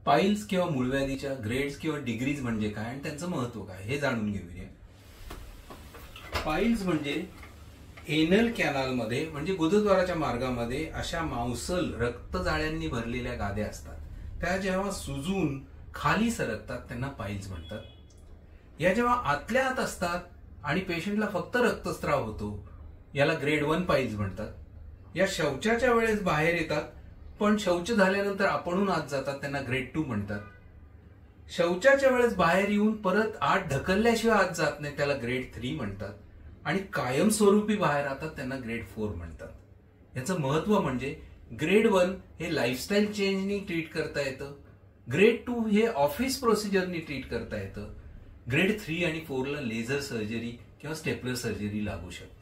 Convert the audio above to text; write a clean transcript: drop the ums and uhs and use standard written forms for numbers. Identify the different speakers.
Speaker 1: Piles किंवा मूळव्याधीच्या grades किंवा degrees म्हणजे काय आणि त्यांचं महत्व काय हे जाणून घेऊया. पाईल्स म्हणजे एनल कॅनलमध्ये म्हणजे गुदद्वाराच्या मार्गामध्ये अशा मांसल रक्तजाळ्यांनी भरलेल्या गाद्या असतात. त्या जेव्हा सुजून खाली सरकतात त्यांना पाईल्स म्हणतात. या जेव्हा आतल्या आत असतात आणि पेशंटला फक्त रक्तस्राव होतो याला ग्रेड 1 पाईल्स म्हणतात. या शौचाच्या वेळेस बाहेर येतात पण शौच झाल्यानंतर आपणहून आत जातात त्यांना ग्रेड 2 म्हणतात. शौचाच्या वेळेस बाहेर येऊन परत आत ढकलल्याशिवाय आत जात नाही त्याला ग्रेड 3 म्हणतात. आणि कायमस्वरूपी बाहेर राहतात त्यांना ग्रेड 4 म्हणतात. याचं महत्व म्हणजे ग्रेड 1 हे लाईफस्टाईल चेंजनी ट्रीट करता येतं. ग्रेड 2 हे ऑफिस प्रोसिजरनी ट्रीट करता येतं. ग्रेड 3 आणि 4 ला लेझर सर्जरी किंवा स्टेपलर सर्जरी लागू शकते.